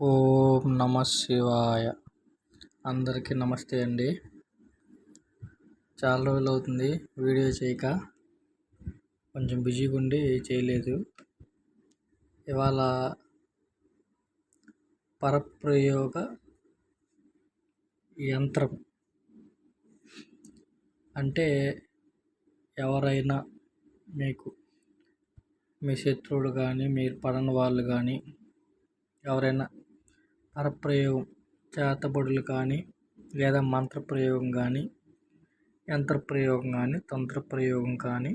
ఓం నమ శివాయ. అందరికీ నమస్తే అండి. చాలా రోజులు అవుతుంది వీడియో చేయక, కొంచెం బిజీగా ఉండి చేయలేదు. ఇవాళ పరప్రయోగ యంత్రం అంటే ఎవరైనా మీకు మీ శత్రువులు కానీ, మీరు పడని వాళ్ళు కానీ, ఎవరైనా పరప్రయోగం చేతబడులు కానీ, లేదా మంత్రప్రయోగం కానీ, యంత్రప్రయోగం కానీ, తంత్రప్రయోగం కానీ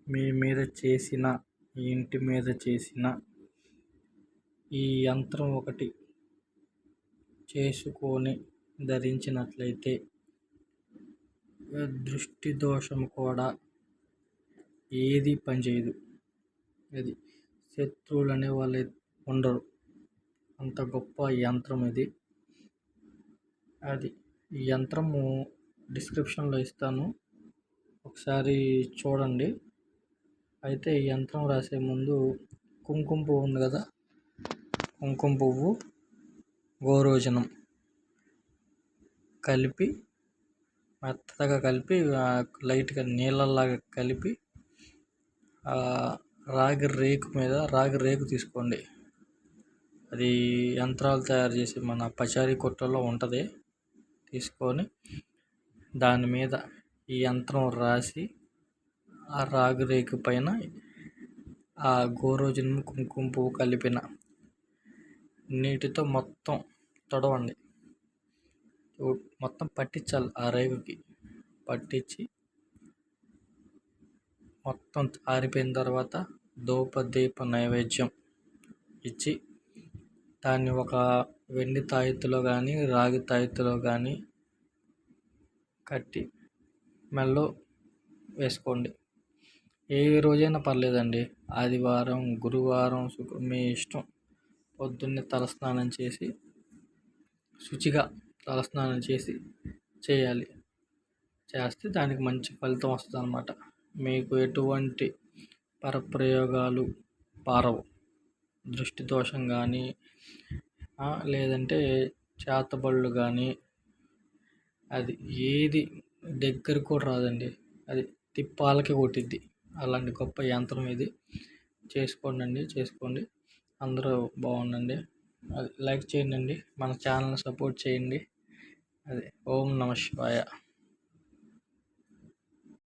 మీ మీద చేసిన, మీ ఇంటి మీద చేసిన ఈ యంత్రం ఒకటి చేసుకొని ధరించినట్లయితే దృష్టి దోషం కూడా ఏది పనిచేయదు. అది శత్రువులు అనే వాళ్ళు ఉండరు. అంత గొప్ప యంత్రం ఇది. ఈ యంత్రము డిస్క్రిప్షన్లో ఇస్తాను, ఒకసారి చూడండి. అయితే ఈ యంత్రం రాసే ముందు కుంకుమ పువ్వు ఉంది కదా, కుంకుమ పువ్వు, గోరోజనం కలిపి మెత్తగా కలిపి లైట్గా నీళ్ళలాగా కలిపి రాగి రేకు తీసుకోండి. అది యంత్రాలు తయారు చేసి మన పచారీ కొట్టలో ఉంటుంది. తీసుకొని దాని మీద ఈ యంత్రం రాసి ఆ రాగి రేకు పైన ఆ గోరోజనం కుంకుమ పువ్వు కలిపిన నీటితో మొత్తం తొడవండి. మొత్తం పట్టించాలి. ఆ రేగుకి పట్టించి మొత్తం ఆరిపోయిన తర్వాత దీప నైవేద్యం ఇచ్చి దాన్ని ఒక వెండి తాయెత్తులో కానీ, రాగి తాయెత్తులో కానీ కట్టి మెల్లో వేసుకోండి. ఏ రోజైనా పర్లేదండి, ఆదివారం, గురువారం, మీ ఇష్టం. పొద్దున్నే తలస్నానం చేసి శుచిగా తలస్నానం చేసి చేయాలి. చేస్తే దానికి మంచి ఫలితం వస్తుంది అన్నమాట. మీకు ఎటువంటి పరప్రయోగాలు పారవు. దృష్టి దోషం కానీ, లేదంటే చేతబళ్ళు కానీ, అది ఏది దగ్గర కూడా రాదండి. అది తిప్పాలకి కొట్టిద్ది. అలాంటి గొప్ప యంత్రం ఇది. చేసుకోండి. అందరూ బాగుండండి. అది లైక్ చేయండి, మన ఛానల్ని సపోర్ట్ చేయండి. ఓం నమ శివాయ.